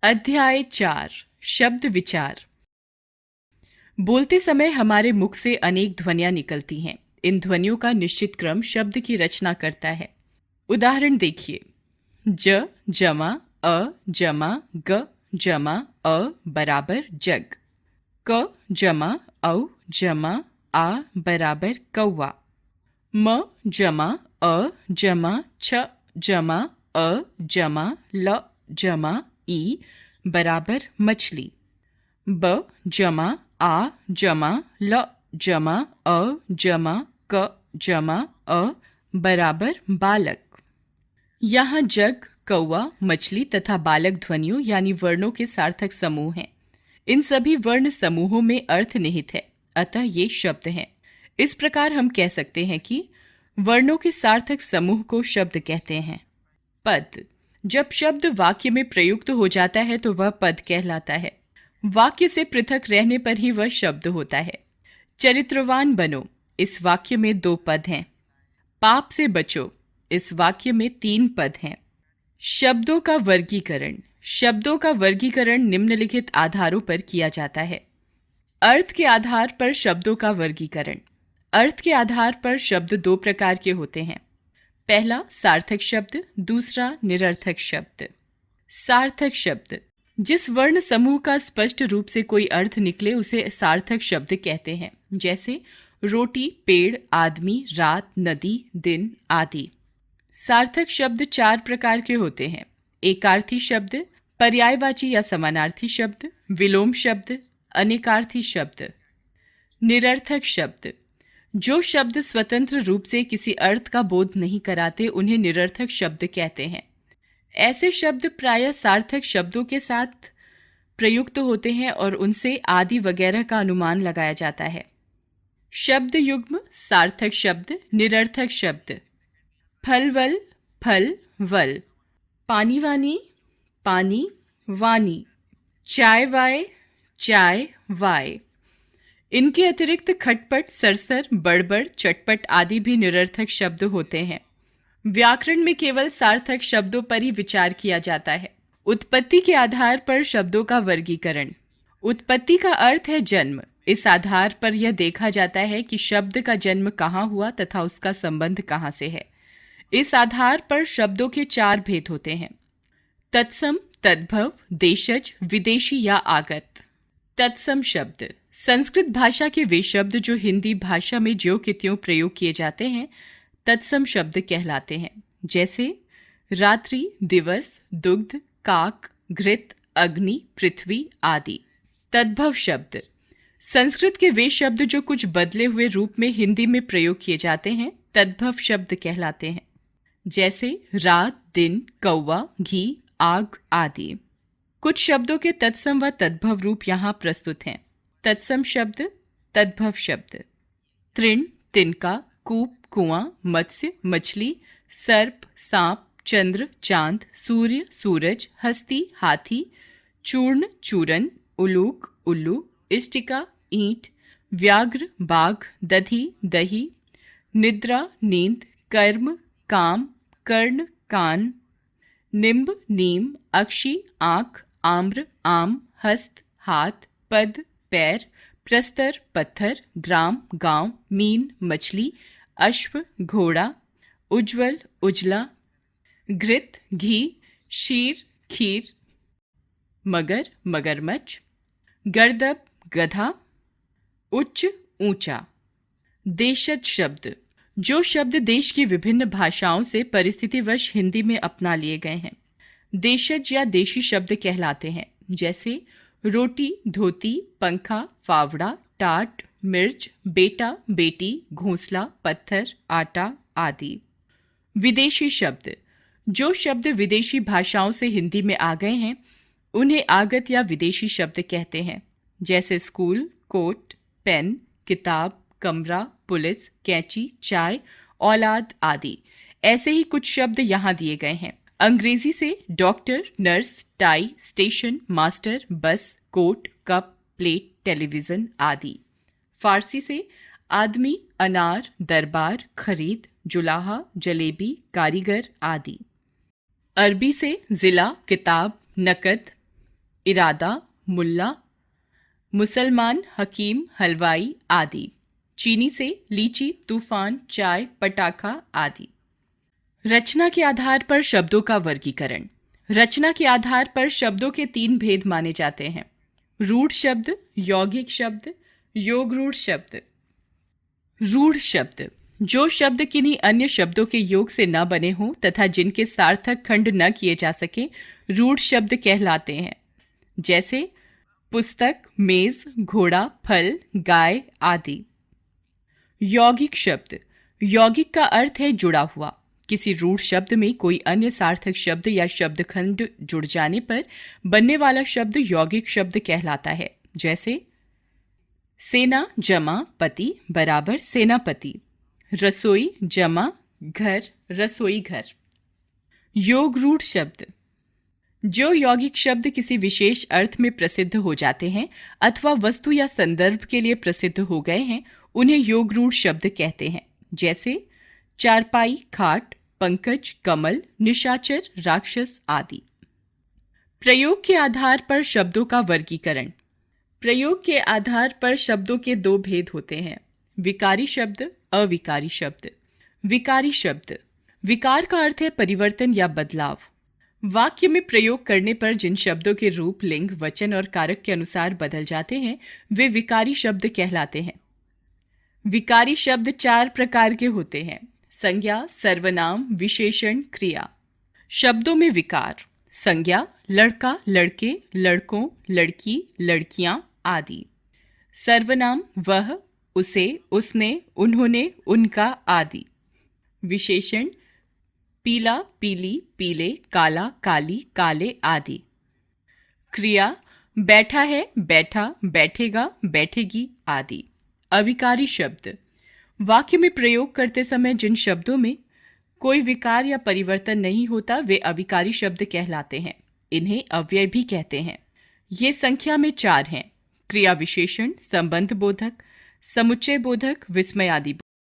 अध्याय 4 शब्द विचार। बोलते समय हमारे मुख से अनेक ध्वनियां निकलती हैं। इन ध्वनियों का निश्चित क्रम शब्द की रचना करता है। उदाहरण देखिए। ज जमा अ जमा ग जमा अ बराबर जग। क जमा औ जमा आ बराबर कौवा। म जमा अ जमा छ जमा अ जमा ल जमा ई बराबर मछली। ब जमा आ जमा ल जमा अ जमा क जमा अ बराबर बालक। यहाँ जग, कौवा, मछली तथा बालक ध्वनियों यानी वर्णों के सार्थक समूह हैं। इन सभी वर्ण समूहों में अर्थ निहित है, अतः ये शब्द हैं। इस प्रकार हम कह सकते हैं कि वर्णों के सार्थक समूह को शब्द कहते हैं। पद। जब शब्द वाक्य में प्रयुक्त हो जाता है तो वह पद कहलाता है। वाक्य से पृथक रहने पर ही वह शब्द होता है। चरित्रवान बनो, इस वाक्य में 2 पद हैं। पाप से बचो, इस वाक्य में 3 पद हैं। शब्दों का वर्गीकरण। शब्दों का वर्गीकरण निम्नलिखित आधारों पर किया जाता है। अर्थ के आधार पर शब्दों का वर्गीकरण। अर्थ के आधार पर शब्द 2 प्रकार के होते हैं। पहला सार्थक शब्द, दूसरा निरर्थक शब्द। सार्थक शब्द। जिस वर्ण समूह का स्पष्ट रूप से कोई अर्थ निकले उसे सार्थक शब्द कहते हैं। जैसे रोटी, पेड़, आदमी, रात, नदी, दिन आदि। सार्थक शब्द 4 प्रकार के होते हैं। एकार्थी शब्द, पर्यायवाची या समानार्थी शब्द, विलोम शब्द, अनेकार्थी शब्द। निरर्थक शब्द। जो शब्द स्वतंत्र रूप से किसी अर्थ का बोध नहीं कराते उन्हें निरर्थक शब्द कहते हैं। ऐसे शब्द प्रायः सार्थक शब्दों के साथ प्रयुक्त होते हैं और उनसे आदि वगैरह का अनुमान लगाया जाता है। शब्द युग्म। सार्थक शब्द, निरर्थक शब्द। फलवल, फल, वल। पानी वानी, पानी, वानी। चाय वाय, चाय, वाय। इनके अतिरिक्त खटपट, सरसर, बड़बड़, चटपट आदि भी निरर्थक शब्द होते हैं। व्याकरण में केवल सार्थक शब्दों पर ही विचार किया जाता है। उत्पत्ति के आधार पर शब्दों का वर्गीकरण। उत्पत्ति का अर्थ है जन्म। इस आधार पर यह देखा जाता है कि शब्द का जन्म कहाँ हुआ तथा उसका संबंध कहाँ से है। इस आधार पर शब्दों के 4 भेद होते हैं। तत्सम, तद्भव, देशज, विदेशी या आगत। तत्सम शब्द। संस्कृत भाषा के वे शब्द जो हिंदी भाषा में ज्यों के त्यों प्रयोग किए जाते हैं तत्सम शब्द कहलाते हैं। जैसे रात्रि, दिवस, दुग्ध, काक, घृत, अग्नि, पृथ्वी आदि। तद्भव शब्द। संस्कृत के वे शब्द जो कुछ बदले हुए रूप में हिंदी में प्रयोग किए जाते हैं तद्भव शब्द कहलाते हैं। जैसे रात, दिन, कौवा, घी, आग आदि। कुछ शब्दों के तत्सम व तद्भव रूप यहाँ प्रस्तुत हैं। तत्सम शब्द, तद्भव शब्द। तृण, तिनका, कूप, कुआं, मत्स्य, मछली, सर्प, सांप, चंद्र, चांद, सूर्य, सूरज, हस्ती, हाथी, चूर्ण, चूरन, उलूक, उल्लू, इष्टिका, ईंट, व्याघ्र, बाघ, दधी, दही, निद्रा, नींद, कर्म, काम, कर्ण, कान, निम्ब, नीम, अक्षी, आंख, आम्र, आम, हस्त, हाथ, पद, पैर, प्रस्तर, पत्थर, ग्राम, गांव, मीन, मछली, अश्व, घोड़ा, उज्ज्वल, उजला, घृत, घी, शीर, खीर, मगर, मगरमच्छ, गर्दभ, गधा, उच्च, ऊंचा। देशज शब्द। जो शब्द देश की विभिन्न भाषाओं से परिस्थितिवश हिंदी में अपना लिए गए हैं देशज या देशी शब्द कहलाते हैं। जैसे रोटी, धोती, पंखा, फावड़ा, टाट, मिर्च, बेटा, बेटी, घोंसला, पत्थर, आटा आदि। विदेशी शब्द। जो शब्द विदेशी भाषाओं से हिंदी में आ गए हैं उन्हें आगत या विदेशी शब्द कहते हैं। जैसे स्कूल, कोट, पेन, किताब, कमरा, पुलिस, कैंची, चाय, औलाद आदि। ऐसे ही कुछ शब्द यहाँ दिए गए हैं। अंग्रेजी से doctor, nurse, tie, station, master, बस, कोट, कप, प्लेट, टेलीविजन आदि। फारसी से आदमी, अनार, दरबार, खरीद, जुलाहा, जलेबी, कारीगर आदि। अरबी से जिला, किताब, नकद, इरादा, मुल्ला, मुसलमान, हकीम, हलवाई आदि। चीनी से लीची, तूफान, चाय, पटाखा आदि। रचना के आधार पर शब्दों का वर्गीकरण। रचना के आधार पर शब्दों के 3 भेद माने जाते हैं: रूढ़ शब्द, यौगिक शब्द, योगरूढ़ शब्द। रूढ़ शब्द जो शब्द किन्हीं अन्य शब्दों के योग से न बने हों तथा जिनके सार्थक खंड न किए जा सके, रूढ़ शब्द कहलाते हैं। जैसे पुस्तक, मेज, घोड़ा, फल, गाय आदि। यौगिक शब्द। यौगिक का अर्थ है जुड़ा हुआ। किसी रूढ़ शब्द में कोई अन्य सार्थक शब्द या शब्द खंड जुड़ जाने पर बनने वाला शब्द यौगिक शब्द कहलाता है। जैसे सेना जमा पति बराबर सेनापति। रसोई जमा घर, रसोई घर। योगरूढ़ शब्द जो यौगिक शब्द किसी विशेष अर्थ में प्रसिद्ध हो जाते हैं अथवा वस्तु या संदर्भ के लिए प्रसिद्ध हो गए हैं, उन्हें योगरूढ़ शब्द कहते हैं। जैसे चारपाई, खाट, पंकज, कमल, निशाचर, राक्षस आदि। प्रयोग के आधार पर शब्दों का वर्गीकरण। प्रयोग के आधार पर शब्दों के 2 भेद होते हैं: विकारी शब्द, अविकारी शब्द। विकारी शब्द। विकार का अर्थ है परिवर्तन या बदलाव। वाक्य में प्रयोग करने पर जिन शब्दों के रूप, लिंग, वचन और कारक के अनुसार बदल जाते हैं वे विकारी शब्द कहलाते हैं। विकारी शब्द 4 प्रकार के होते हैं: संज्ञा, सर्वनाम, विशेषण, क्रिया। शब्दों में विकार: संज्ञा लड़का, लड़के, लड़कों, लड़की, लड़कियां आदि। सर्वनाम वह, उसे, उसने, उन्होंने, उनका आदि। विशेषण पीला, पीली, पीले, काला, काली, काले आदि। क्रिया बैठा है, बैठा, बैठेगा, बैठेगी आदि। अविकारी शब्द वाक्य में प्रयोग करते समय जिन शब्दों में कोई विकार या परिवर्तन नहीं होता वे अविकारी शब्द कहलाते हैं। इन्हें अव्यय भी कहते हैं। ये संख्या में 4 हैं: क्रिया विशेषण, संबंध बोधक, समुच्चय बोधक, विस्मय आदि